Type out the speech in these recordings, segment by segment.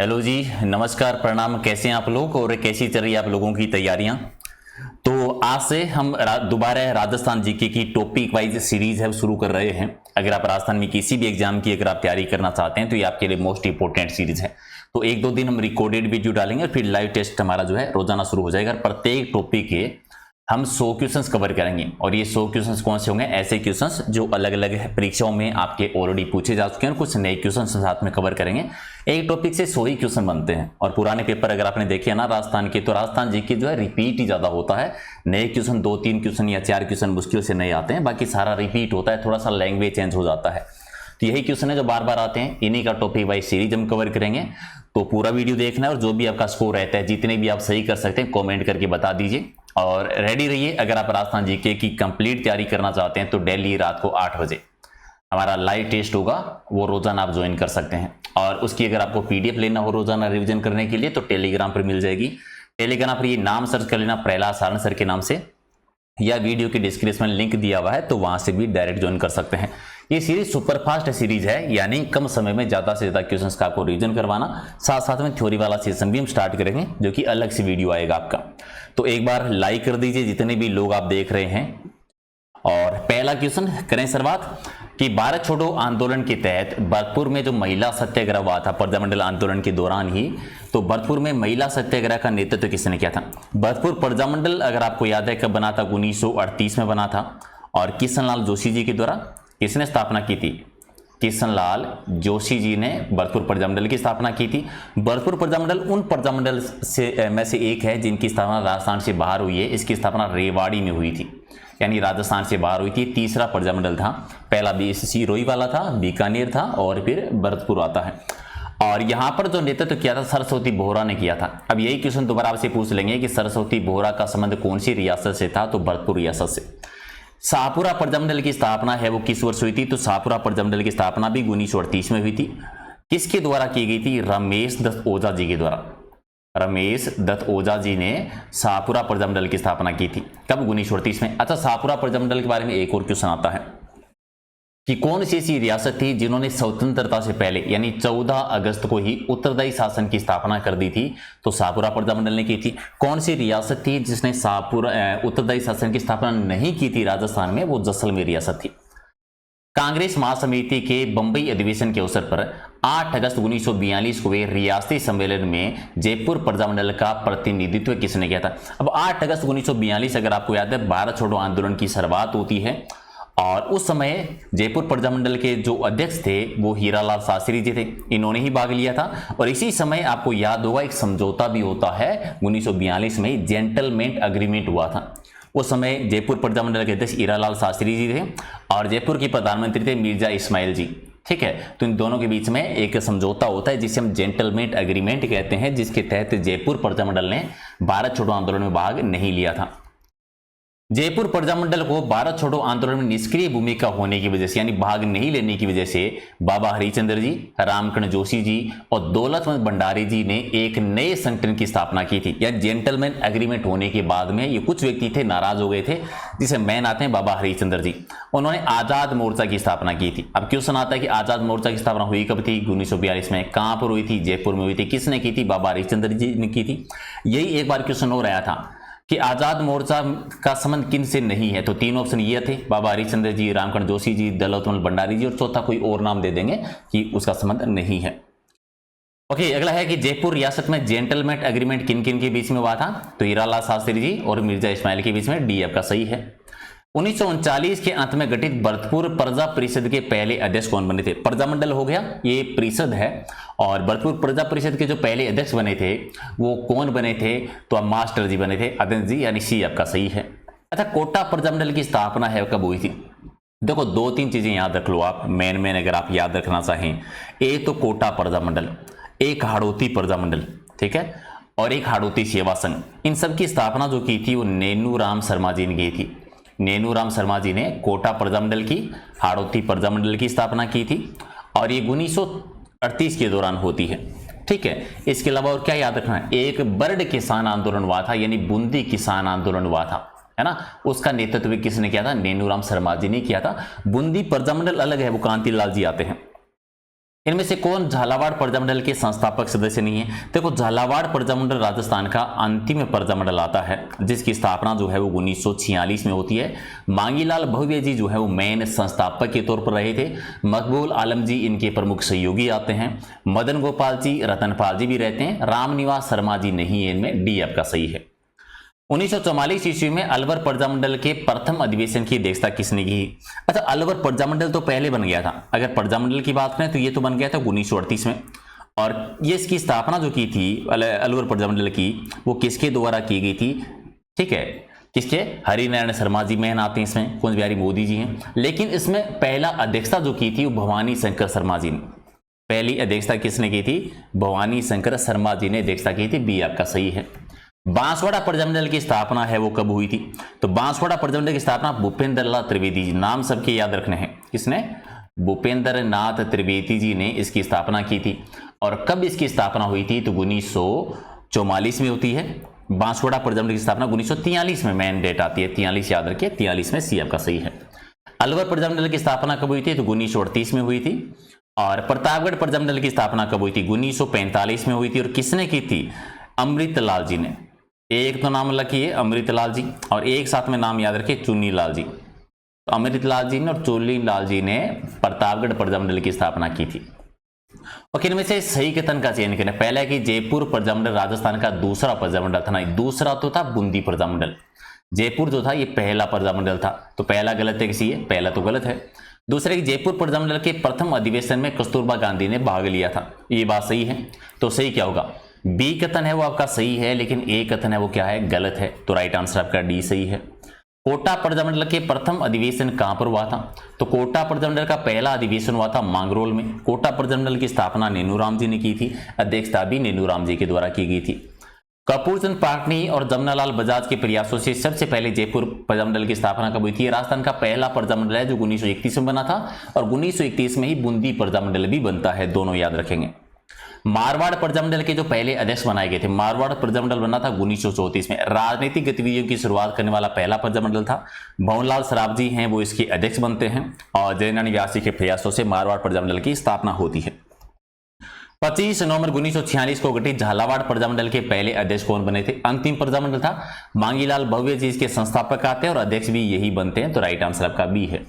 Hello जी, नमस्कार, प्रणाम। कैसे हैं आप लोग और कैसी चल रही है आप लोगों की तैयारियां? तो आज से हम दोबारा राजस्थान जीके की टॉपिक वाइज सीरीज है शुरू कर रहे हैं। अगर आप राजस्थान में किसी भी एग्जाम की अगर आप तैयारी करना चाहते हैं तो ये आपके लिए मोस्ट इंपोर्टेंट सीरीज है। तो एक दो दिन हम रिकॉर्डेड वीडियो डालेंगे और फिर लाइव टेस्ट हमारा जो है रोजाना शुरू हो जाएगा। प्रत्येक टॉपिक के हम 100 क्वेश्चंस कवर करेंगे और ये 100 क्वेश्चंस कौन से होंगे? ऐसे क्वेश्चंस जो अलग अलग परीक्षाओं में आपके ऑलरेडी पूछे जा चुके हैं और कुछ नए क्वेश्चंस साथ में कवर करेंगे। एक टॉपिक से 100 ही क्वेश्चन बनते हैं और पुराने पेपर अगर आपने देखे हैं ना राजस्थान के, तो राजस्थान जीके जो है रिपीट ही ज्यादा होता है। नए क्वेश्चन 2-3 क्वेश्चन या 4 क्वेश्चन मुश्किल से नए आते हैं, बाकी सारा रिपीट होता है, थोड़ा सा लैंग्वेज चेंज हो जाता है। तो यही क्वेश्चन है जो बार बार आते हैं, इन्हीं का टॉपिक वाइज सीरीज हम कवर करेंगे। तो पूरा वीडियो देखना है और जो भी आपका स्कोर रहता है, जितने भी आप सही कर सकते हैं, कॉमेंट करके बता दीजिए और रेडी रहिए। अगर आप राजस्थान जीके की कंप्लीट तैयारी करना चाहते हैं तो डेली रात को 8 बजे हमारा लाइव टेस्ट होगा, वो रोजाना आप ज्वाइन कर सकते हैं। और उसकी अगर आपको पीडीएफ लेना हो रोजाना रिवीजन करने के लिए तो टेलीग्राम पर मिल जाएगी। टेलीग्राम पर ये नाम सर्च कर लेना, प्रहलाद सारण सर के नाम से, या वीडियो की डिस्क्रिप्शन में लिंक दिया हुआ है तो वहां से भी डायरेक्ट ज्वाइन कर सकते हैं। ये सीरीज सुपरफास्ट सीरीज है, यानी कम समय में ज्यादा से ज्यादा क्वेश्चंस का आपको रिवीजन करवाना, साथ साथ में थ्योरी वाला सेशन भी हम स्टार्ट करेंगे जो कि अलग से वीडियो आएगा आपका। तो एक बार लाइक कर दीजिए जितने भी लोग आप देख रहे हैं। और पहला क्वेश्चन करें शुरुआत कि भारत छोड़ो आंदोलन के तहत भरतपुर में जो महिला सत्याग्रह हुआ था प्रजामंडल आंदोलन के दौरान ही, तो भरतपुर में महिला सत्याग्रह का नेतृत्व किसने किया था? भरतपुर प्रजामंडल अगर आपको याद है कब बना था? 1938 में बना था और किशनलाल जोशी जी के द्वारा किसने स्थापना की थी? किशनलाल जोशी जी ने भरतपुर प्रजामंडल की स्थापना की थी। भरतपुर प्रजामंडल उन प्रजामंडल से में से एक है जिनकी स्थापना राजस्थान से बाहर हुई है। इसकी स्थापना रेवाड़ी में हुई थी, यानी राजस्थान से बाहर हुई थी। तीसरा प्रजामंडल था, पहला बीएससी रोई वाला था, बीकानेर था और फिर भरतपुर आता है। और यहां पर जो नेतृत्व किया था सरस्वती बोहरा ने किया था। अब यही क्वेश्चन दोबारा आपसे पूछ लेंगे कि सरस्वती बोहरा का संबंध कौन सी रियासत से था? तो भरतपुर रियासत से। शाहपुरा प्रजामंडल की स्थापना है वो किस वर्ष हुई थी? तो शाहपुरा प्रजामंडल की स्थापना भी 1938 में हुई थी। किसके द्वारा की गई थी? रमेश दत्त ओझा जी के द्वारा। रमेश दत्त ओझा जी ने शाहपुरा प्रजामंडल की स्थापना की थी। कब? 1938 में। अच्छा, शाहपुरा प्रजामंडल के बारे में एक और क्वेश्चन आता है कि कौन सी ऐसी रियासत थी जिन्होंने स्वतंत्रता से पहले यानी 14 अगस्त को ही उत्तरदायी शासन की स्थापना कर दी थी? तो शाहपुरा प्रजामंडल ने की थी। कौन सी रियासत थी जिसने उत्तरदायी शासन की स्थापना नहीं की थी राजस्थान में? वो जैसलमेर रियासत थी। कांग्रेस महासमिति के बंबई अधिवेशन के अवसर पर 8 अगस्त 1942 को हुए रियासती सम्मेलन में जयपुर प्रजामंडल का प्रतिनिधित्व किसने किया था? अब 8 अगस्त 1942 अगर आपको याद है भारत छोड़ो आंदोलन की शुरुआत होती है और उस समय जयपुर प्रजामंडल के जो अध्यक्ष थे वो हीरालाल शास्त्री जी थे, इन्होंने ही भाग लिया था। और इसी समय आपको याद होगा एक समझौता भी होता है 1942 में, जेंटलमैन अग्रीमेंट हुआ था। उस समय जयपुर प्रजामंडल के अध्यक्ष हीरालाल शास्त्री जी थे और जयपुर के प्रधानमंत्री थे मिर्जा इस्माइल जी। ठीक है, तो इन दोनों के बीच में एक समझौता होता है जिसे हम जेंटलमैन एग्रीमेंट कहते हैं, जिसके तहत जयपुर प्रजामंडल ने भारत छोड़ो आंदोलन में भाग नहीं लिया था। जयपुर प्रजामंडल को भारत छोड़ो आंदोलन में निष्क्रिय भूमिका होने की वजह से यानी भाग नहीं लेने की वजह से बाबा हरिचंद्र जी, रामकरण जोशी जी और दौलतमंद भंडारी जी ने एक नए संगठन की स्थापना की थी। यानी जेंटलमैन एग्रीमेंट होने के बाद में ये कुछ व्यक्ति थे नाराज हो गए थे, जिसे मैन आते हैं बाबा हरिचंद्र जी। उन्होंने आजाद मोर्चा की स्थापना की थी। अब क्वेश्चन आता है कि आजाद मोर्चा की स्थापना हुई कब थी? 1942 में। कहां पर हुई थी? जयपुर में हुई थी। किसने की थी? बाबा हरिचंद्र जी ने की थी। यही एक बार क्वेश्चन हो रहा था कि आजाद मोर्चा का संबंध किन से नहीं है? तो तीन ऑप्शन ये थे, बाबा हरिचंद्र जी, रामकरण जोशी जी, दौलतमंद भंडारी जी, और चौथा कोई और नाम दे देंगे कि उसका संबंध नहीं है। ओके, अगला है कि जयपुर रियासत में जेंटलमैन एग्रीमेंट किन किन के बीच में हुआ था? तो हीरालाल शास्त्री जी और मिर्जा इस्माइल के बीच में। डी आपका सही है। 1939 के अंत में गठित भरतपुर प्रजा परिषद के पहले अध्यक्ष कौन बने थे? प्रजामंडल हो गया, ये परिषद है, और भरतपुर प्रजा परिषद के जो पहले अध्यक्ष बने थे वो कौन बने थे? तो अब मास्टर जी बने थे, अदन जी, यानी सी आपका सही है। अच्छा, कोटा प्रजामंडल की स्थापना है कब हुई थी? देखो 2-3 चीजें याद रख लो आप, मेन अगर आप याद रखना चाहें। एक तो कोटा प्रजामंडल, एक हाड़ौती प्रजामंडल, ठीक है, और एक हाड़ौती सेवा संघ। इन सब की स्थापना जो की थी वो नेनूराम शर्मा जी ने की थी। नेनूराम शर्मा जी ने कोटा प्रजामंडल की, हाड़ौती प्रजामंडल की स्थापना की थी और ये 1938 के दौरान होती है। ठीक है, इसके अलावा और क्या याद रखना है? एक बर्ड किसान आंदोलन हुआ था, यानी बूंदी किसान आंदोलन हुआ था, है ना, उसका नेतृत्व किसने किया था? नेनूराम शर्मा जी ने किया था। बूंदी प्रजामंडल अलग है, वो कांतिलाल जी आते हैं। इनमें से कौन झालावाड़ प्रजामंडल के संस्थापक सदस्य नहीं है? देखो, झालावाड़ प्रजामंडल राजस्थान का अंतिम प्रजामंडल आता है, जिसकी स्थापना जो है वो 1946 में होती है। मांगीलाल भव्य जी जो है वो मेन संस्थापक के तौर पर रहे थे। मकबूल आलम जी इनके प्रमुख सहयोगी आते हैं। मदन गोपाल जी, रतनपाल जी भी रहते हैं। रामनिवास शर्मा जी नहीं है, इनमें डी आपका सही है। 1944 ईस्वी में अलवर प्रजामंडल के प्रथम अधिवेशन की अध्यक्षता किसने की? अच्छा, अलवर प्रजामंडल तो पहले बन गया था। अगर प्रजामंडल की बात करें तो ये तो बन गया था 1938 में, और ये इसकी स्थापना जो की थी अलवर प्रजामंडल की, वो किसके द्वारा की गई थी? ठीक है, किसके? हरिनारायण शर्मा जी मेन आते हैं इसमें, कुंज बिहारी मोदी जी हैं। लेकिन इसमें पहला अध्यक्षता जो की थी वो भवानी शंकर शर्मा जी ने। पहली अध्यक्षता किसने की थी? भवानी शंकर शर्मा जी ने अध्यक्षता की थी। बी आपका सही है। बांसवाड़ा प्रजामंडल की स्थापना है वो कब हुई थी? तो बांसवाड़ा प्रजामंडल की स्थापना भूपेंद्र लाल त्रिवेदी जी, नाम सबके याद रखने हैं, किसने? भूपेंद्र नाथ त्रिवेदी जी ने इसकी स्थापना की थी। और कब इसकी स्थापना हुई थी? तो 1944 में होती है। बांसवाड़ा प्रजामंडल की स्थापना 1943 में मेन डेट आती है, 43 याद रखिए, 43 में सी आपका सही है। अलवर प्रजामंडल की स्थापना कब हुई थी? तो 1938 में हुई थी। और प्रतापगढ़ प्रजामंडल की स्थापना कब हुई थी? 1945 में हुई थी। और किसने की थी? अमृतलाल जी ने। एक तो नाम लिखिए अमृतलाल जी, और एक साथ में नाम याद रखिए चुन्नीलाल जी। तो अमृतलाल जी ने और चुन्नीलाल जी ने प्रतापगढ़ प्रजामंडल की स्थापना की थी। और इनमें से सही कथन का चयन करें। पहला है कि जयपुर प्रजामंडल राजस्थान का दूसरा प्रजामंडल था। नहीं, दूसरा तो था बूंदी प्रजामंडल। जयपुर जो था ये पहला प्रजामंडल था, तो पहला गलत है किसी है, पहला तो गलत है। दूसरे कि जयपुर प्रजामंडल के प्रथम अधिवेशन में कस्तूरबा गांधी ने भाग लिया था, ये बात सही है। तो सही क्या होगा? बी कथन है वो आपका सही है, लेकिन ए कथन है वो क्या है? गलत है। तो राइट आंसर आपका डी सही है। कोटा प्रजामंडल के प्रथम अधिवेशन कहां पर हुआ था? तो कोटा प्रजामंडल का पहला अधिवेशन हुआ था मांगरोल में। कोटा प्रजामंडल की स्थापना नेनूराम जी ने की थी, अध्यक्षता भी नेनूराम जी के द्वारा की गई थी। कपूरचंद पाटनी और जमनालाल बजाज के प्रयासों से सबसे पहले जयपुर प्रजामंडल की स्थापना कब हुई थी? राजस्थान का पहला प्रजामंडल है जो 1931 में बना था, और 1931 में ही बूंदी प्रजामंडल भी बनता है, दोनों याद रखेंगे। मारवाड़ प्रजामंडल के जो पहले अध्यक्ष बनाए गए थे, मारवाड़ प्रजामंडल बना था 1934 में। राजनीतिक गतिविधियों की शुरुआत करने वाला पहला प्रजामंडल था। भवनलाल सराफ जी हैं वो इसके अध्यक्ष बनते हैं, और जयनारायण व्यासी के प्रयासों से मारवाड़ प्रजामंडल की स्थापना होती है। 25 नवंबर 1946 को गठित झालावाड़ प्रजामंडल के पहले अध्यक्ष कौन बने थे? अंतिम प्रजामंडल था। मांगीलाल भव्य जी इसके संस्थापक आते हैं, और अध्यक्ष भी यही बनते हैं। तो राइट आंसर आपका बी है।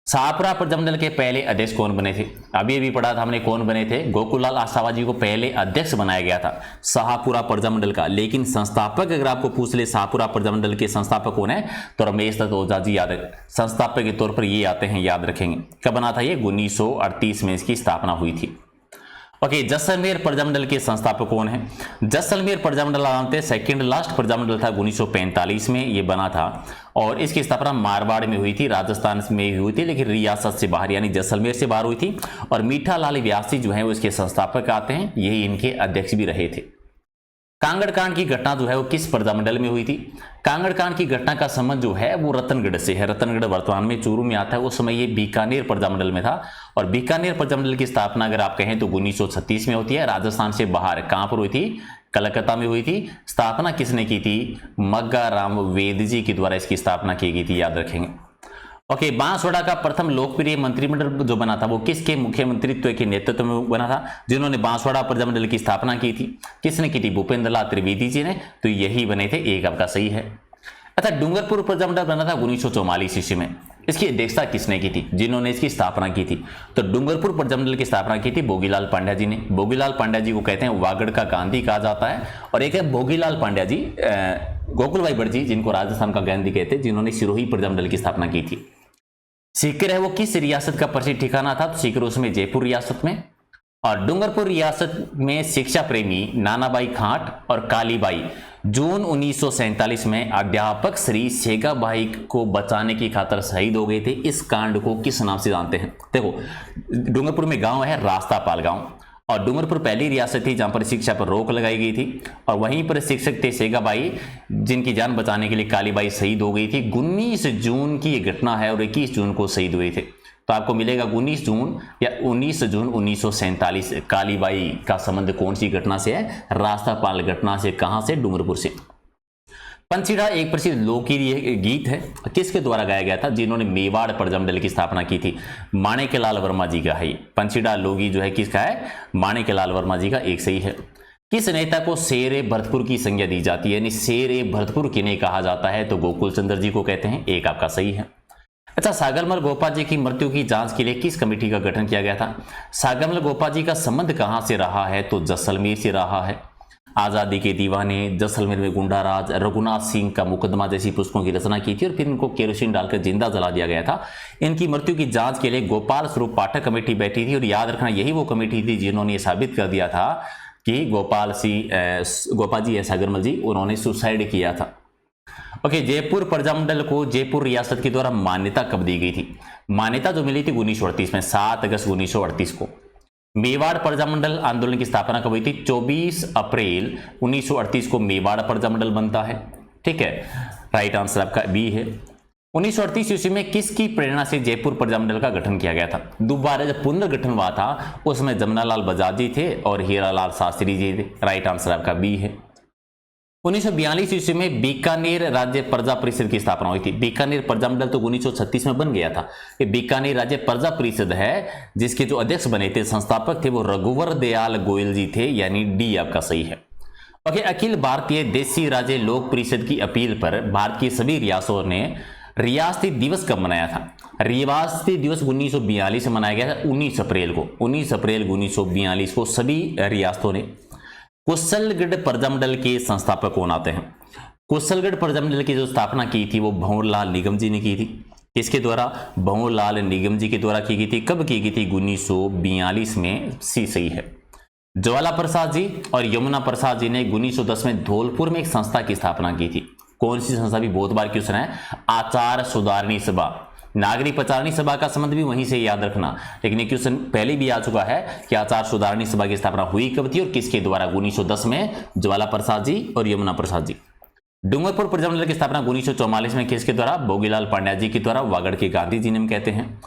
शाहपुरा प्रजामंडल के पहले अध्यक्ष कौन बने थे? अभी पढ़ा था हमने कौन बने थे। गोकुललाल आसावा जी को पहले अध्यक्ष बनाया गया था शाहपुरा प्रजामंडल का, लेकिन संस्थापक अगर आपको पूछ ले शाहपुरा प्रजामंडल के संस्थापक कौन है, तो रमेश दत्त ओझा जी याद संस्थापक के तौर पर ये आते हैं, याद रखेंगे। कब बना था ये? 1938 में इसकी स्थापना हुई थी। ओके, जैसलमेर प्रजामंडल के संस्थापक कौन है? जैसलमेर प्रजामंडल जानते सेकंड लास्ट प्रजामंडल था, 1945 में ये बना था, और इसकी स्थापना मारवाड़ में हुई थी, राजस्थान में हुई थी, लेकिन रियासत से बाहर यानी जैसलमेर से बाहर हुई थी। और मीठालाल व्यासी जो है वो इसके संस्थापक आते हैं, यही इनके अध्यक्ष भी रहे थे। कांगड़ कांड की घटना जो है वो किस प्रजामंडल में हुई थी? कांगड़ कांड की घटना का संबंध जो है वो रतनगढ़ से है। रतनगढ़ वर्तमान में चूरू में आता है, उस समय ये बीकानेर प्रजामंडल में था। और बीकानेर प्रजामंडल की स्थापना अगर आप कहें तो 1936 में होती है, राजस्थान से बाहर। कहां पर हुई थी? कलकत्ता में हुई थी। स्थापना किसने की थी? मग्गा राम वेद जी के द्वारा इसकी स्थापना की गई थी, याद रखेंगे। ओके, बांसवाड़ा का प्रथम लोकप्रिय मंत्रिमंडल जो बना था वो किसके मुख्यमंत्रित्व के नेतृत्व में बना था? जिन्होंने बांसवाड़ा प्रजामंडल की स्थापना की थी, किसने की थी? भूपेंद्र लाल त्रिवेदी जी ने। तो यही बने थे, एक आपका सही है। अच्छा, डूंगरपुर प्रजामंडल बना था 1944 ईस्वी में। इसकी अध्यक्षता किसने की थी? जिन्होंने इसकी स्थापना की थी। तो डूंगरपुर प्रजामंडल की स्थापना की थी भोगीलाल पांड्या जी ने। भोगीलाल पांड्या जी को कहते हैं वागड़ का गांधी कहा जाता है। और एक है भोगीलाल पांड्या जी, गोकुल भाई भट्ट जी, जिनको राजस्थान का गांधी कहते हैं, जिन्होंने सिरोही प्रजामंडल की स्थापना की थी। सीकर है वो किस रियासत का प्रसिद्ध ठिकाना था? तो सीकर उसमें जयपुर रियासत में। और डूंगरपुर रियासत में शिक्षा प्रेमी नानाबाई खाट और कालीबाई जून 1947 में अध्यापक श्री सेगाबाई को बचाने की खातिर शहीद हो गए थे। इस कांड को किस नाम से जानते हैं? देखो, डूंगरपुर में गांव है रास्तापाल गांव, और डूंगरपुर पहली रियासत थी जहां पर शिक्षा पर रोक लगाई गई थी। और वहीं पर शिक्षक थे सेगाबाई, जिनकी जान बचाने के लिए कालीबाई शहीद हो गई थी। 19 जून की ये घटना है, और 21 जून को शहीद हुए थे। तो आपको मिलेगा 19 जून या 19 जून 1947। कालीबाई का संबंध कौन सी घटना से है? रास्तापाल घटना से। कहां से? डूंगरपुर से। पंचीड़ा एक प्रसिद्ध लोकप्रिय गीत है, किसके द्वारा गाया गया था? जिन्होंने मेवाड़ प्रजामंडल की स्थापना की थी, माणिक्यलाल वर्मा जी का है। पंचीड़ा लोकगीत जो है किसका है? माणिक्यलाल वर्मा जी का। एक सही है। किस नेता को शेर भरतपुर की संज्ञा दी जाती है, यानी शेर भरतपुर किन्हें कहा जाता है? तो गोकुल चंद्र जी को कहते हैं। एक आपका सही है। अच्छा, सागरमल गोपा जी की मृत्यु की जांच के लिए किस कमेटी का गठन किया गया था? सागरमल गोपा जी का संबंध कहां से रहा है? तो जैसलमेर से रहा है। आजादी के दीवाने, जैसलमेर में गुंडा राज, रघुनाथ सिंह का मुकदमा जैसी पुस्तकों की रचना की थी और फिर इनको केरोसिन डालकर जिंदा जला दिया गया था। इनकी मृत्यु की जांच के लिए गोपाल स्वरूप पाठक कमेटी बैठी थी और याद रखना यही वो कमेटी थी जिन्होंने ये साबित कर दिया था कि गोपा जी या सागरमल जी उन्होंने सुसाइड किया था। ओके, जयपुर प्रजामंडल को जयपुर रियासत के द्वारा मान्यता कब दी गई थी? मान्यता जो मिली थी 1938 में, 7 अगस्त 1938 को। मेवाड़ प्रजामंडल आंदोलन की स्थापना कब हुई थी? 24 अप्रैल 1938 को मेवाड़ प्रजामंडल बनता है। ठीक है, राइट आंसर आपका बी है। 1938 ईस्वी में किसकी प्रेरणा से जयपुर प्रजामंडल का गठन किया गया था? दोबारा जब पुनर्गठन हुआ था उसमें जमनालाल बजाज जी थे और हीरालाल शास्त्री जी थे। राइट आंसर आपका बी है। 1942 ईस्वी में बीकानेर राज्य प्रजा परिषद की स्थापना हुई थी। बीकानेर प्रजामंडल तो 1936 में बन गया था। ये बीकानेर राज्य प्रजा परिषद है जिसके जो अध्यक्ष बने थे, संस्थापक थे, वो रघुवर दयाल गोयल जी थे, यानी डी आपका सही है। ओके, अखिल भारतीय देशी राज्य लोक परिषद की अपील पर भारत की सभी रियासतों ने रियासती दिवस कब मनाया था? रियासती दिवस 1942 में मनाया गया था, 19 अप्रैल को। 19 अप्रैल 1942 को सभी रियासतों ने। कुशलगढ़ प्रजामंडल के संस्थापक कौन आते हैं? कुशलगढ़ प्रजामंडल की जो स्थापना की थी वो भंवरलाल निगम जी ने की थी। किसके द्वारा? भंवरलाल निगम जी के द्वारा की गई थी। कब की गई थी? 1942 में। सी सही है। ज्वाला प्रसाद जी और यमुना प्रसाद जी ने 1910 में धौलपुर में एक संस्था की स्थापना की थी। कौन सी संस्था? भी बहुत बार क्वेश्चन है। आचार सुधारणी सभा। नागरिक प्रचारणी सभा का संबंध भी वहीं से याद रखना, लेकिन ये क्वेश्चन पहले भी आ चुका है कि आचार सुधारणी सभा की स्थापना हुई कब थी और किसके द्वारा? 1910 में ज्वाला प्रसाद जी और यमुना प्रसाद जी। डूंगरपुर प्रजामंडल की स्थापना 1944 में किसके द्वारा? भोगीलाल पांड्या जी के द्वारा। वागड़ के गांधी जी ने हम कहते हैं।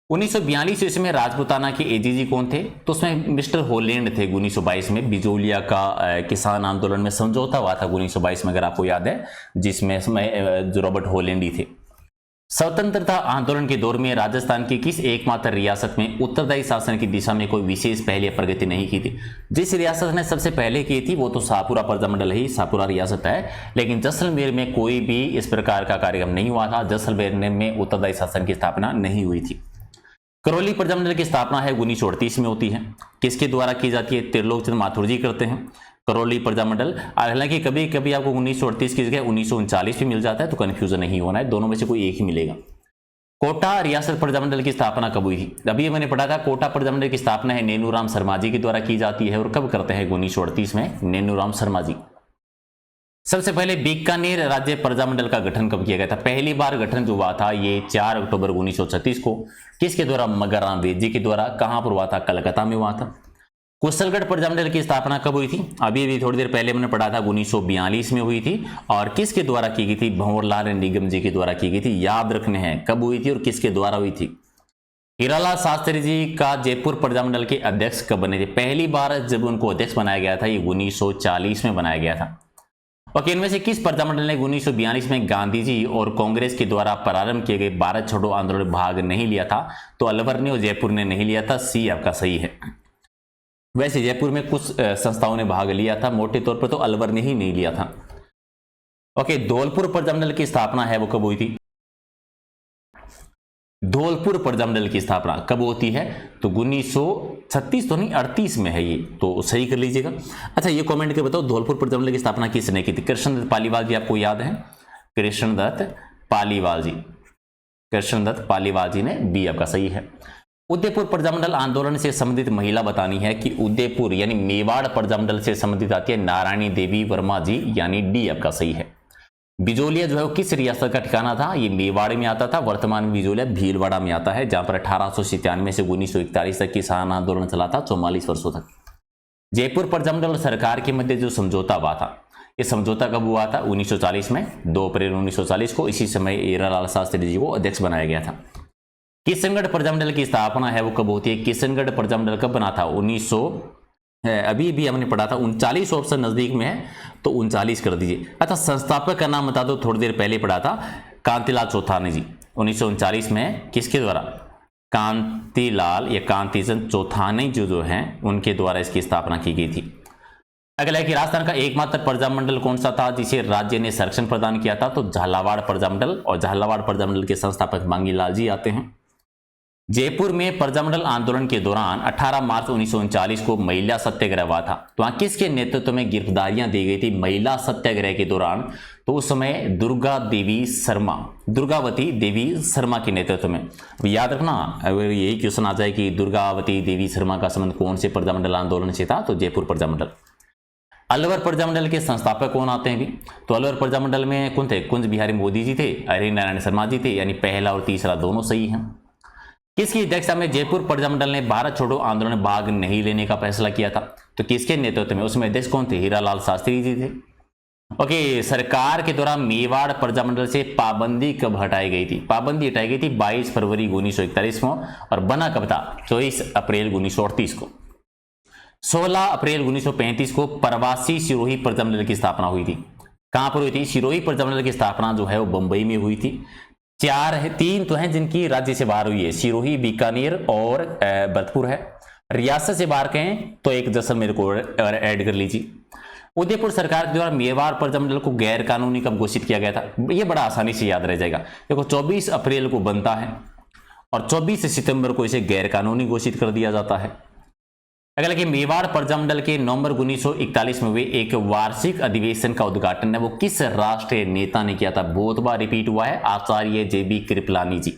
1942 ईस्वी में राजपुताना के एजीजी कौन थे? तो उसमें मिस्टर होलैंड थे। 1922 में बिजोलिया का किसान आंदोलन में समझौता हुआ था 1922 में, अगर आपको याद है, जिसमें जो रॉबर्ट होलैंड ही थे। स्वतंत्रता आंदोलन के दौर में राजस्थान की किस एकमात्र रियासत में उत्तरदायी शासन की दिशा में कोई विशेष पहल या प्रगति नहीं की थी? जिस रियासत ने सबसे पहले की थी वो तो शाहपुरा प्रजामंडल ही, शाहपुरा रियासत है, लेकिन जैसलमेर में कोई भी इस प्रकार का कार्यक्रम नहीं हुआ था। जैसलमेर में उत्तरदायी शासन की स्थापना नहीं हुई थी। करौली प्रजामंडल की स्थापना है 1938 में होती है। किसके द्वारा की जाती है? त्रिलोकचंद माथुर जी करते हैं करौली प्रजामंडल। हालांकि कभी कभी आपको 1938 की जगह 1939 भी मिल जाता है, तो कंफ्यूजन नहीं होना है, दोनों में से कोई एक ही मिलेगा। कोटा रियासत प्रजामंडल की स्थापना कब हुई थी? अभी मैंने पढ़ा था कोटा प्रजामंडल की स्थापना है नेनूराम शर्मा जी के द्वारा की जाती है। और कब करते हैं? 1938 में नेनूराम शर्मा जी। सबसे पहले बीकानेर राज्य प्रजामंडल का गठन कब किया गया था? पहली बार गठन जो हुआ था ये 4 अक्टूबर 1936 को। किसके द्वारा? मगराम वेद जी के द्वारा। कहां पर हुआ था? कलकत्ता में हुआ था। कुशलगढ़ प्रजामंडल की स्थापना कब हुई थी? अभी थोड़ी देर पहले मैंने पढ़ा था 1942 में हुई थी। और किसके द्वारा की गई थी? भंवरलाल निगम जी के द्वारा की गई थी। याद रखने हैं कब हुई थी और किसके द्वारा हुई थी। हीरालाल शास्त्री जी का जयपुर प्रजामंडल के अध्यक्ष कब बने थे? पहली बार जब उनको अध्यक्ष बनाया गया था ये 1940 में बनाया गया था। ओके, इनमें से किस प्रजामंडल ने 1942 में गांधी जी और कांग्रेस के द्वारा प्रारंभ किए गए भारत छोड़ो आंदोलन में भाग नहीं लिया था? तो अलवर ने और जयपुर ने नहीं लिया था। सी आपका सही है। वैसे जयपुर में कुछ संस्थाओं ने भाग लिया था, मोटे तौर पर तो अलवर ने ही नहीं लिया था। ओके, धौलपुर प्रजामंडल की स्थापना है वो कब हुई थी? धौलपुर प्रजामंडल की स्थापना कब होती है? तो 1936 तो नहीं, 38 में है ये, तो सही कर लीजिएगा। अच्छा, ये कमेंट के बताओ धौलपुर प्रजामंडल की स्थापना किसने की थी? कृष्णदत्त पालीवाल जी, आपको याद है? कृष्णदत्त पालीवाल जी, कृष्णदत्त पालीवाल जी ने। बी आपका सही है। उदयपुर प्रजामंडल आंदोलन से संबंधित महिला बतानी है कि उदयपुर यानी मेवाड़ प्रजामंडल से संबंधित आती है नारायणी देवी वर्मा जी, यानी डी आपका सही है। बिजोलिया जो है वो किस रियासत का ठिकाना था? ये मेवाड़ में आता था। वर्तमान में बिजोलिया भीलवाड़ा में आता है, जहां पर 1897 से 1941 तक किसान आंदोलन चला था, 44 वर्षों तक। जयपुर प्रजामंडल और सरकार के मध्य जो समझौता हुआ था, ये समझौता कब हुआ था? 1940 में, 2 अप्रैल 1940 को। इसी समय हीरालाल शास्त्री जी को अध्यक्ष बनाया गया था। किशनगढ़ प्रजामंडल की स्थापना है वो कब होती है? किशनगढ़ प्रजामंडल कब बना था? अभी भी हमने पढ़ा था 39 ऑप्शन नजदीक में है तो 39 कर दीजिए। अच्छा, संस्थापक का नाम बता दो, थोड़ी देर पहले पढ़ा था, कांतिलाल चौथानी जी। 1939 में किसके द्वारा? कांतिलाल या कांतिचंद चौथानी जो हैं उनके द्वारा इसकी स्थापना की गई थी। अगला है कि राजस्थान का एकमात्र प्रजामंडल कौन सा था जिसे राज्य ने संरक्षण प्रदान किया था? तो झालावाड़ प्रजामंडल, और झालावाड़ प्रजामंडल के संस्थापक मांगीलाल जी आते हैं। जयपुर में प्रजामंडल आंदोलन के दौरान 18 मार्च 1939 को महिला सत्याग्रह हुआ था, तो वहां किसके नेतृत्व में गिरफ्तारियां दी गई थी महिला सत्याग्रह के दौरान? तो उस समय दुर्गावती देवी शर्मा के नेतृत्व में। याद रखना, अगर यही क्वेश्चन आ जाए कि दुर्गावती देवी शर्मा का संबंध कौन से प्रजामंडल आंदोलन से था, तो जयपुर प्रजामंडल। अलवर प्रजामंडल के संस्थापक कौन आते हैं भी? तो अलवर प्रजामंडल में कौन थे? कुंज बिहारी मोदी जी थे, हरि नारायण शर्मा जी थे, यानी पहला और तीसरा दोनों सही हैं। किसकी अध्यक्षता में जयपुर प्रजामंडल ने भारत छोड़ो आंदोलन में भाग नहीं लेने का फैसला किया था? तो किसके नेतृत्व में? उसमें अध्यक्ष कौन थे? हीरालाल शास्त्री जी थे। ओके, सरकार के द्वारा मेवाड़ प्रजामंडल से पाबंदी कब हटाई गई थी? पाबंदी हटाई गई थी 22 फरवरी 1941 को, और बना कब था? 24 अप्रैल 1938 को। 16 अप्रैल 1935 को प्रवासी सिरोही प्रजामंडल की स्थापना हुई थी। कहां पर हुई थी? सिरोही प्रजामंडल की स्थापना जो है वो बंबई में हुई थी। तीन तो हैं जिनकी राज्य से बाहर हुई है, सिरोही, बीकानेर और भरतपुर है। रियासत से बाहर कहें तो एक जैसलमेर को ऐड कर लीजिए। उदयपुर सरकार के द्वारा मेवाड़ प्रजामंडल को गैर कानूनी कब घोषित किया गया था? ये बड़ा आसानी से याद रह जाएगा। देखो, 24 अप्रैल को बनता है और 24 सितंबर को इसे गैर कानूनी घोषित कर दिया जाता है। अगला कि मेवाड़ प्रजामंडल के नवंबर 1941 में हुए एक वार्षिक अधिवेशन का उद्घाटन है वो किस राष्ट्रीय नेता ने किया था? बहुत बार रिपीट हुआ है, आचार्य JB कृपलानी जी।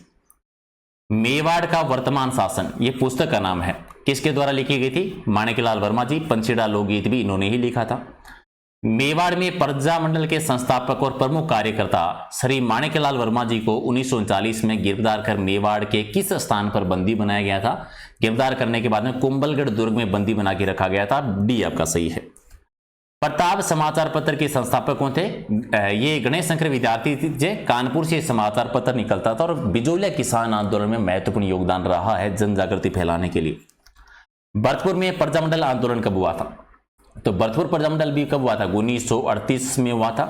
मेवाड़ का वर्तमान शासन, ये पुस्तक का नाम है, किसके द्वारा लिखी गई थी? माणिकलाल वर्मा जी। पंचेड़ा लोकगीत भी इन्होंने ही लिखा था। मेवाड़ में प्रजामंडल के संस्थापक और प्रमुख कार्यकर्ता श्री माणिकलाल वर्मा जी को 1939 में गिरफ्तार कर मेवाड़ के किस स्थान पर बंदी बनाया गया था? गिरफ्तार करने के बाद में कुंभलगढ़ दुर्ग में बंदी बना के रखा गया था। डी आपका सही है। प्रताप समाचार पत्र के संस्थापक कौन थे? ये गणेश शंकर विद्यार्थी थे। कानपुर से समाचार पत्र निकलता था और बिजोलिया किसान आंदोलन में महत्वपूर्ण योगदान रहा है जन जागृति फैलाने के लिए। भरतपुर में प्रजामंडल आंदोलन कब हुआ था? तो भरतपुर प्रजामंडल भी कब हुआ था? 1938 में हुआ था।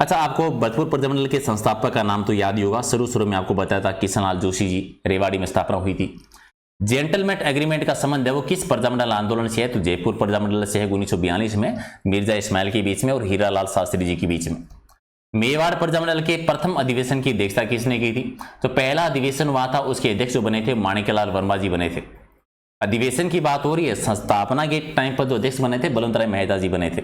अच्छा, आपको भरतपुर प्रजामंडल के संस्थापक का नाम तो याद ही होगा, शुरू में आपको बताया था किशनलाल जोशी जी, रेवाड़ी में स्थापना हुई थी। जेंटलमैन एग्रीमेंट का संबंध है वो किस प्रजामंडल आंदोलन से है? तो जयपुर प्रजामंडल से है 1942 में मिर्जा इस्माइल के बीच में और हीरालाल शास्त्री जी के बीच में। मेवाड़ प्रजामंडल के प्रथम अधिवेशन की अध्यक्षता किसने की थी? तो पहला अधिवेशन हुआ था, उसके अध्यक्ष जो बने थे माणिकलाल वर्मा जी बने थे। अधिवेशन की बात हो रही है, संस्थापना के टाइम पर जो अध्यक्ष बने थे बलवंत राय मेहता जी बने थे।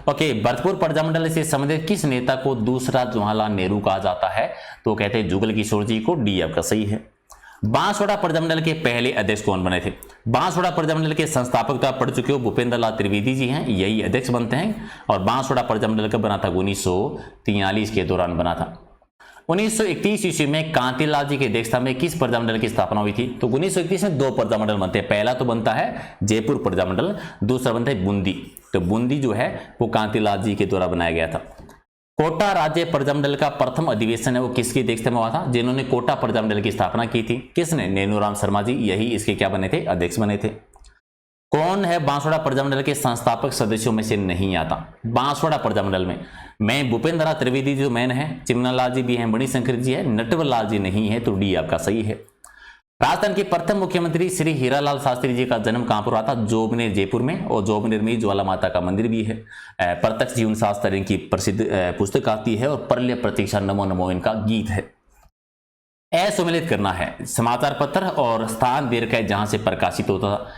ओके, भरतपुर प्रजामंडल से संबंधित किस नेता को दूसरा जवाहरलाल नेहरू कहा जाता है? तो कहते हैं जुगल किशोर जी को। डी आपका सही है। बांसवाड़ा प्रजामंडल के पहले अध्यक्ष कौन बने थे? बांसवाड़ा प्रजामंडल के संस्थापक तो आप पढ़ चुके हो, भूपेंद्र लाल त्रिवेदी जी हैं, यही अध्यक्ष बनते हैं। और बांसवाड़ा प्रजामंडल कब बना था? 1943 के दौरान बना था। 1931 ईस्वी में कांतिलाल जी की अध्यक्षता में किस प्रजामंडल की स्थापना हुई थी? तो 1931 में दो प्रजामंडल बनते हैं। पहला तो बनता है जयपुर प्रजामंडल, दूसरा बनता है बूंदी। तो बूंदी जो है वो कांतिलाल जी के द्वारा बनाया गया था। कोटा राज्य प्रजामंडल का प्रथम अधिवेशन है वो किसकी अध्यक्षता में हुआ था? जिन्होंने कोटा प्रजामंडल की स्थापना की थी, किसने? नैनूराम शर्मा जी, यही इसके क्या बने थे? अध्यक्ष बने थे। कौन है बांसवाड़ा प्रजामंडल के संस्थापक सदस्यों में से नहीं आता? बांसवाड़ा प्रजामंडल में भूपेंद्र लाल त्रिवेदी जो मैन है, चिमनालाल जी भी हैं, मणिशंकर जी है, नटवरलाल जी नहीं है, तो डी आपका सही है। राजस्थान के प्रथम मुख्यमंत्री श्री हीरालाल शास्त्री जी का जन्म कहां पर हुआ था? जोबनेर, जयपुर में, और जोबनेर में ज्वाला माता का मंदिर भी है। प्रत्यक्ष जीवन शास्त्र इनकी प्रसिद्ध पुस्तक आती है और प्रलय प्रतीक्षा नमो नमो इनका गीत है। असम्मिलित करना है समाचार पत्र और स्थान दे रखा है जहां से प्रकाशित होता था।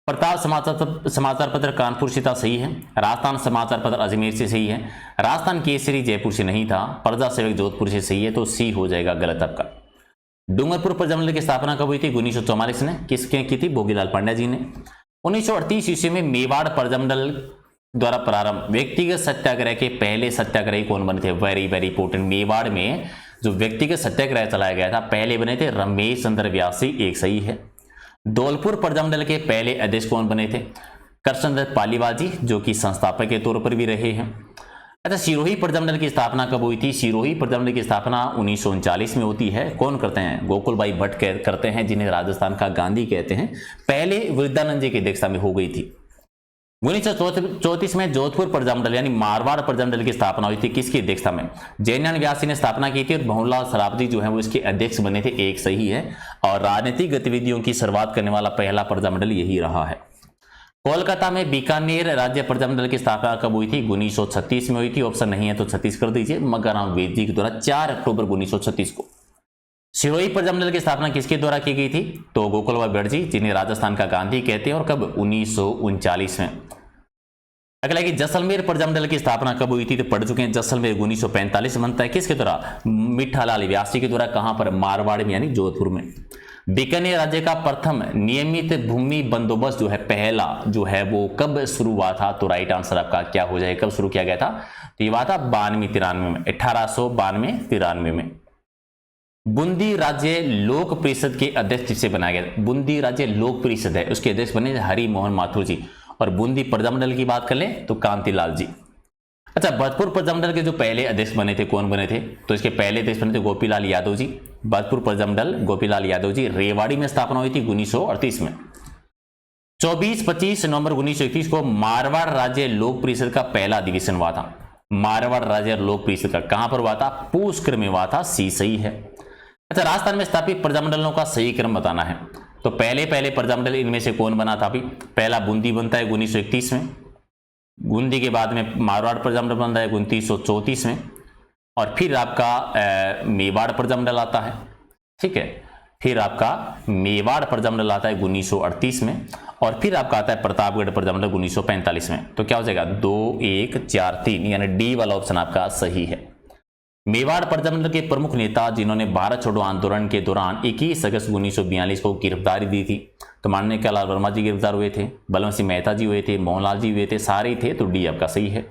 प्रताप समाचार पत्र कानपुर से था, सही है। राजस्थान समाचार पत्र अजमेर से सही है। राजस्थान केसरी जयपुर से नहीं था। प्रजा सेवक जोधपुर से सही है, तो सी हो जाएगा गलत आपका। डूंगरपुर प्रजामंडल की स्थापना कब हुई थी? 1944 ने। किसके की थी? भोगीलाल पांड्या जी ने। 1938 ईस्वी में मेवाड़ प्रजामंडल द्वारा प्रारंभ व्यक्तिगत सत्याग्रह के पहले सत्याग्रही कौन बने थे? Very very important. मेवाड़ में जो व्यक्तिगत सत्याग्रह चलाया गया था पहले बने थे रमेश चंद्र व्यासी, एक सही है। धौलपुर प्रजामंडल के पहले अध्यक्ष कौन बने थे? कृष्णदत्त पालीवाल जी, जो कि संस्थापक के तौर पर भी रहे हैं। अच्छा, सिरोही प्रजामंडल की स्थापना कब हुई थी? सिरोही प्रजामंडल की स्थापना 1939 में होती है। कौन करते हैं? गोकुल भाई भट्ट करते हैं, जिन्हें राजस्थान का गांधी कहते हैं। पहले वृद्धानंद जी की अध्यक्षता में हो गई थी। 1934 में जोधपुर प्रजामंडल यानी मारवाड़ प्रजामंडल की स्थापना हुई थी। किसकी अध्यक्षता में? जयनारायण व्यासी ने स्थापना की थी और भंवरलाल सरावगी जो है वो इसके अध्यक्ष बने थे। एक सही है। और राजनीतिक गतिविधियों की शुरुआत करने वाला पहला प्रजामंडल यही रहा है। कोलकाता में बीकानेर राज्य प्रजामंडल की स्थापना कब हुई थी? 1936 में हुई थी। ऑप्शन नहीं है तो 36 कर दीजिए। मगराम वेदी के द्वारा 4 अक्टूबर 1936 को। सिरोही प्रजामंडल की स्थापना किसके द्वारा की गई थी? तो गोकुलभाई बिरजी, जिन्हें राजस्थान का गांधी कहते हैं, और कब? 1939 में। अगला कि जैसलमेर प्रजामंडल की स्थापना कब हुई थी? तो पढ़ चुके हैं। जैसलमेर 1945 में बनता है। किसके द्वारा? मिठालाल व्यासी के द्वारा। कहां पर? मारवाड़ में यानी जोधपुर में। बीकानेर राज्य का प्रथम नियमित भूमि बंदोबस्त जो है, पहला जो है वो कब शुरू हुआ था? तो राइट आंसर आपका क्या हो जाए? कब शुरू किया गया था? तो ये हुआ था 92-93 में, 1892-93 में। बूंदी राज्य लोक परिषद के अध्यक्ष जिसे बनाया गया? बूंदी राज्य लोक परिषद है, उसके अध्यक्ष बने हरि मोहन माथुर जी। और बूंदी प्रजामंडल की बात कर लें तो कांतिलाल जी। अच्छा, भरतपुर प्रजामंडल के जो पहले अध्यक्ष बने थे, कौन बने थे? तो इसके पहले अध्यक्ष बने थे गोपीलाल यादव जी। भरतपुर प्रजामंडल गोपीलाल यादव जी। रेवाड़ी में स्थापना हुई थी 1938 में। 24-25 नवंबर 1931 को मारवाड़ राज्य लोक परिषद का पहला अधिवेशन हुआ था। मारवाड़ राज्य लोक परिषद का कहां पर हुआ था? पुष्कर में हुआ था। सी सही है। अच्छा, राजस्थान में स्थापित प्रजामंडलों का सही क्रम बताना है। तो पहले प्रजामंडल इनमें से कौन बना था? अभी पहला बूंदी बनता है 1931 में। बूंदी के बाद में मारवाड़ प्रजामंडल बनता है 1934 में। और फिर आपका मेवाड़ प्रजामंडल आता है। ठीक है, फिर आपका मेवाड़ प्रजामंडल आता है 1938 में। और फिर आपका आता है प्रतापगढ़ प्रजामंडल 1945 में। तो क्या हो जाएगा? 2, 1, 4, 3 यानी डी वाला ऑप्शन आपका सही है। मेवाड़ प्रजामंडल के प्रमुख नेता जिन्होंने भारत छोड़ो आंदोलन के दौरान 21 अगस्त 1942 को गिरफ्तारी दी थी, तो माननीय लाल वर्मा जी गिरफ्तार हुए थे, बलवंत सिंह मेहता जी हुए थे, मोहनलाल जी हुए थे, सारे थे। तो डी आपका सही है।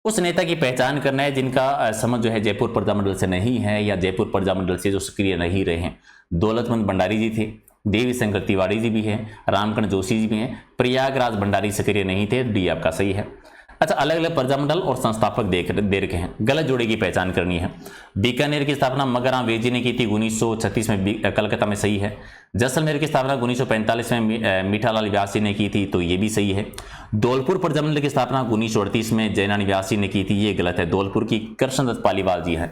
उस नेता की पहचान करना है जिनका संबंध जो है जयपुर प्रजामंडल से नहीं है या जयपुर प्रजामंडल से जो सक्रिय नहीं रहे हैं। दौलतमंद भंडारी जी थे, देवी शंकर तिवारी जी भी हैं, रामकरण जोशी जी भी हैं, प्रयागराज भंडारी सक्रिय नहीं थे। डी आपका सही है। अच्छा, अलग अलग प्रजामंडल और संस्थापक दे रखे हैं। गलत जोड़े की पहचान करनी है। बीकानेर की स्थापना मगराम वेजी ने की थी 1936 में, कलकत्ता में। सही है। जैसलमेर की स्थापना 1945 में मिठालाल व्यासी ने की थी। तो ये भी सही है। धौलपुर प्रजामंडल की स्थापना 1938 में जयनारायण व्यासी ने की थी। ये गलत है। धौलपुर की कृष्णदत्त पालीवाल जी हैं।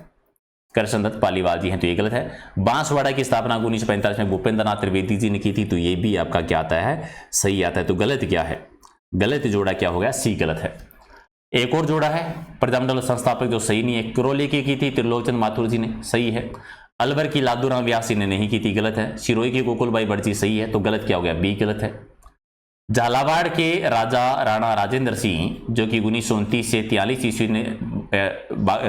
कृष्णदत्त पालीवाल जी हैं, तो ये गलत है। बांसवाड़ा की स्थापना 1945 में भूपेंद्र नाथ त्रिवेदी जी ने की थी। तो ये भी आपका क्या आता है? सही आता है। तो गलत क्या है? गलत जोड़ा क्या हो गया? सी गलत है। एक और जोड़ा है प्रजामंडल संस्थापक जो सही नहीं है। करौली की थी त्रिलोचन माथुर जी ने। सही है। अलवर की लादूराम व्यासी ने नहीं की थी। गलत है। सिरोही की गोकुलभाई बिरजी। सही है। तो गलत क्या हो गया? बी गलत है। झालावाड़ के राजा राणा राजेंद्र सिंह जो कि 1929 से 43 ईस्वी ने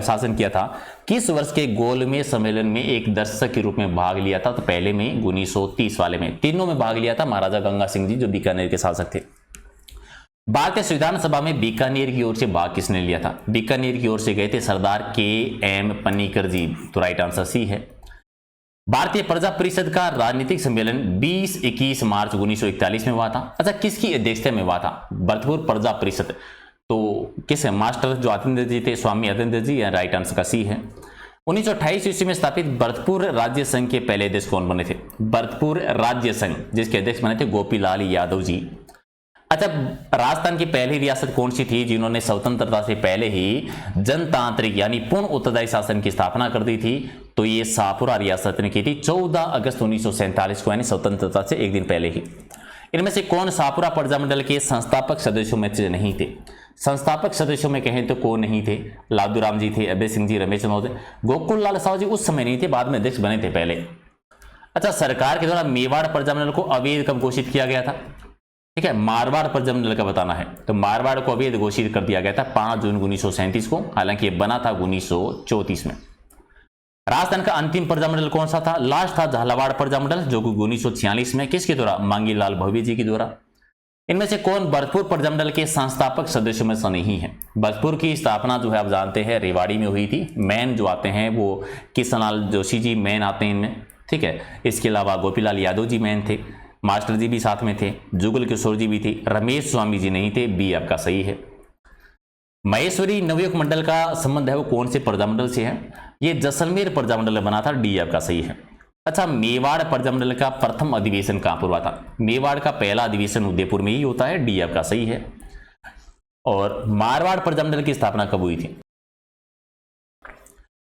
शासन किया था, किस वर्ष के गोलमेज सम्मेलन में एक दर्शक के रूप में भाग लिया था? तो पहले में 1930 वाले में, तीनों में भाग लिया था महाराजा गंगा सिंह जी जो बीकानेर के शासक थे। भारतीय संविधान सभा में बीकानेर की ओर से भाग किसने लिया था? बीकानेर की ओर से गए थे सरदार के.एम. पन्नीकर जी। तो राइट आंसर सी है। भारतीय प्रजा परिषद का राजनीतिक सम्मेलन 20-21 मार्च 1941 में हुआ था। अच्छा, किसकी अध्यक्षता में हुआ था? भरतपुर प्रजा परिषद। तो किस मास्टर जो आतिंद्र जी थे, स्वामी आतिंद्र जी। राइट आंसर का सी है। 1928 ईस्वी में स्थापित भरतपुर राज्य संघ के पहले अध्यक्ष कौन बने थे? भरतपुर राज्य संघ जिसके अध्यक्ष बने थे गोपीलाल यादव जी। अच्छा, राजस्थान की पहली रियासत कौन सी थी जिन्होंने स्वतंत्रता से पहले ही जनतांत्रिक यानी पूर्ण उत्तरदायी शासन की स्थापना कर दी थी? तो ये शाहपुरा रियासत ने की थी 14 अगस्त 1947 को, यानी स्वतंत्रता से एक दिन पहले ही। इनमें से कौन शाहपुरा प्रजामंडल के संस्थापक सदस्यों में से नहीं थे? संस्थापक सदस्यों में कहें तो कौन नहीं थे? लादूराम जी थे, अभय सिंह जी, रमेश चंद्र थे। गोकुल लाल साहू जी उस समय नहीं थे, बाद में अध्यक्ष बने थे पहले। अच्छा, सरकार के द्वारा मेवाड़ प्रजामंडल को अवैध कब घोषित किया गया था? ठीक है, मारवाड़ प्रजामंडल का बताना है। तो मारवाड़ को अवैध घोषित कर दिया गया था 5 जून 1937 को, हालांकि ये बना था 1934 में। राजस्थान का अंतिम प्रजामंडल कौन सा था? लास्ट था झालावाड़ प्रजामंडल जो कि 1946 में किसके द्वारा? मांगीलाल भव्य जी के द्वारा। इनमें से कौन भरतपुर प्रजामंडल के संस्थापक सदस्यों में से नहीं है? भरतपुर की स्थापना जो है आप जानते हैं रेवाड़ी में हुई थी। मैन जो आते हैं वो किशनलाल जोशी जी मैन आते हैं इनमें। ठीक है, इसके अलावा गोपीलाल यादव जी मैन थे, मास्टर जी भी साथ में थे, जुगल किशोर जी भी थे, रमेश स्वामी जी नहीं थे। बी आपका सही है। महेश्वरी नवयुग मंडल का संबंध है वो कौन से प्रजामंडल से है? ये जैसलमेर प्रजामंडल में बना था। डी आपका सही है। अच्छा, मेवाड़ प्रजामंडल का प्रथम अधिवेशन कहां पर हुआ था? मेवाड़ का पहला अधिवेशन उदयपुर में ही होता है। डी आपका सही है। और मारवाड़ प्रजामंडल की स्थापना कब हुई थी?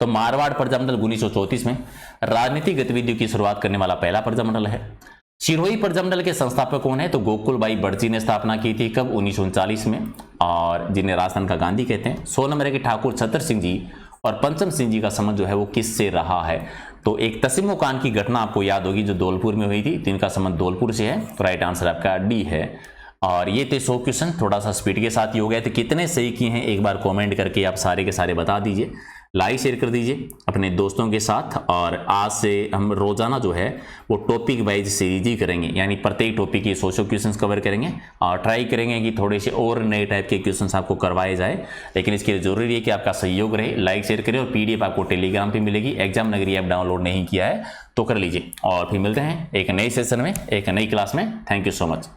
तो मारवाड़ प्रजामंडल 1934 में राजनीतिक गतिविधियों की शुरुआत करने वाला पहला प्रजामंडल है। सिरोही प्रजामंडल के संस्थापक कौन है? तो गोकुलबाई बड़जी ने स्थापना की थी। कब? 1939 में, और जिन्हें राजस्थान का गांधी कहते हैं। 100 नंबर है कि ठाकुर छतर सिंह जी और पंचम सिंह जी का संबंध जो है वो किससे रहा है? तो एक तसीमो कांड की घटना आपको याद होगी जो धौलपुर में हुई थी, तो इनका संबंध धौलपुर से है। तो राइट आंसर आपका डी है। और ये थे 100 क्वेश्चन, थोड़ा सा स्पीड के साथ ही हो गए। तो कितने सही किए हैं एक बार कमेंट करके आप सारे के सारे बता दीजिए। लाइक शेयर कर दीजिए अपने दोस्तों के साथ। और आज से हम रोजाना जो है वो टॉपिक वाइज सीरीज ही करेंगे, यानी प्रत्येक टॉपिक के 100 क्वेश्चंस कवर करेंगे और ट्राई करेंगे कि थोड़े से और नए टाइप के क्वेश्चंस आपको करवाए जाए। लेकिन इसके लिए जरूरी है कि आपका सहयोग रहे, लाइक शेयर करें। और पीडीएफ आपको टेलीग्राम पे मिलेगी। एग्जाम नगरी ऐप डाउनलोड नहीं किया है तो कर लीजिए। और फिर मिलते हैं एक नए सेशन में, एक नई क्लास में। Thank you so much.